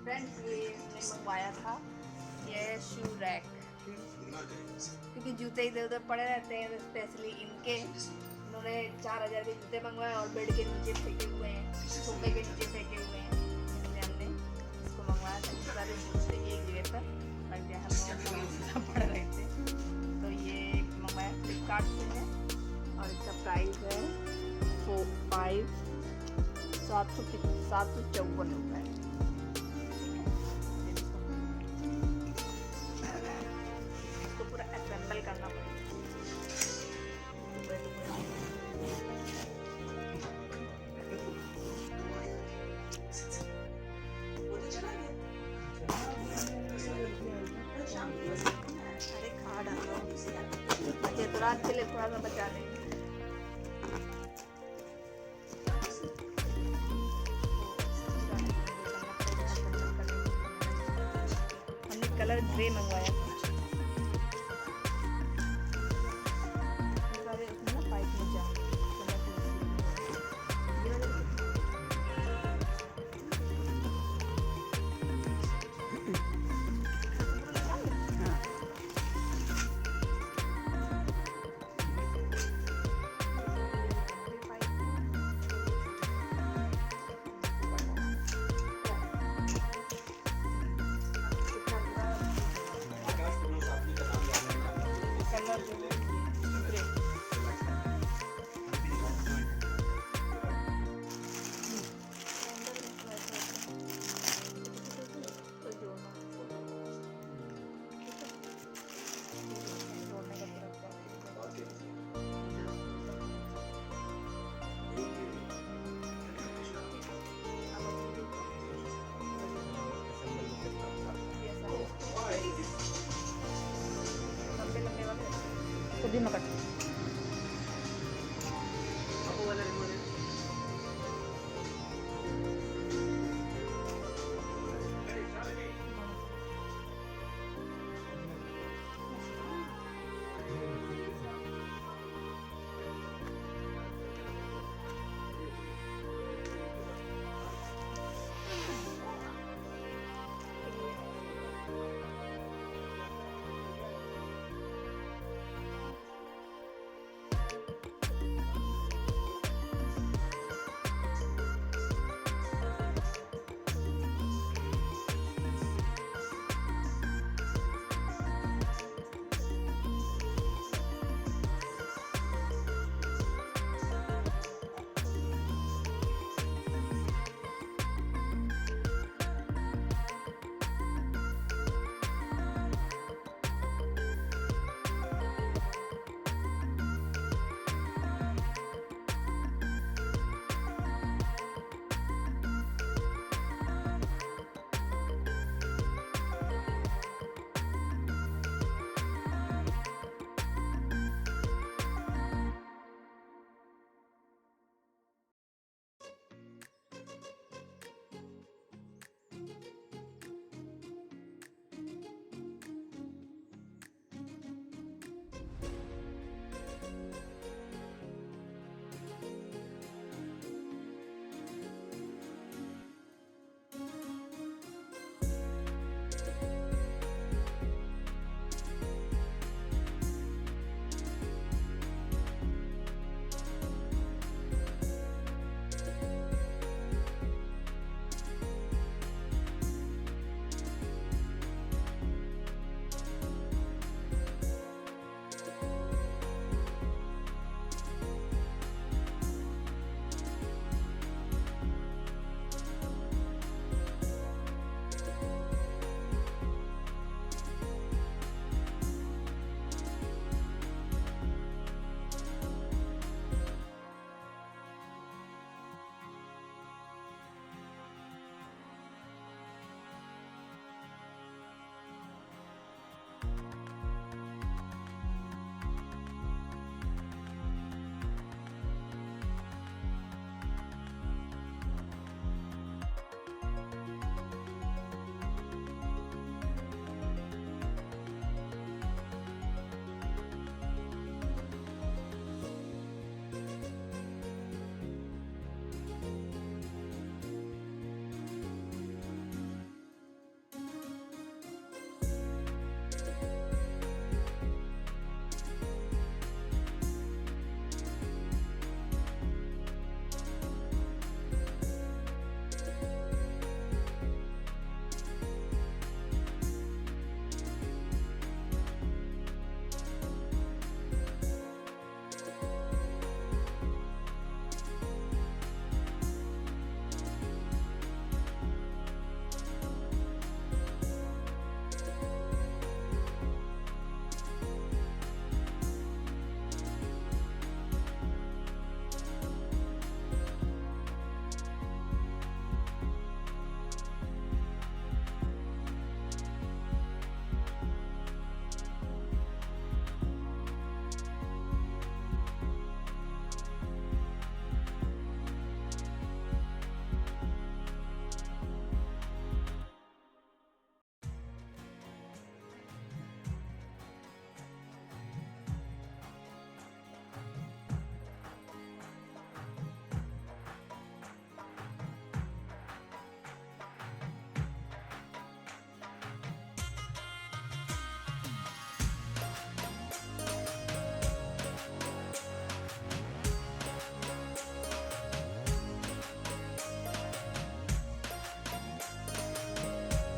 Friends ये हमने मंगवाया था, ये शू रैक, क्योंकि जूते इधर उधर पड़े रहते हैं, स्पेशली इनके इन्होंने 4000 के जूते मंगवाए और बेड के नीचे फेंके हुए हैं, सोफे के नीचे फेंके हुए हैं, इसलिए हमने इसको मंगवाया था। सारे जूते एक जगह पर लग जाए, हम पड़ रहे थे, तो ये मंगवाया फ्लिपकार्ट से है और इसका प्राइस है 754 रुपये। इसको पूरा असेंबल करना पड़ेगा। अरे खा डालो, बचे तो रात के लिए थोड़ा सा बचा लेंगे। कलर ग्रे मंगवाया था। सारे इसमें ना पाइप में जा लंबे वाले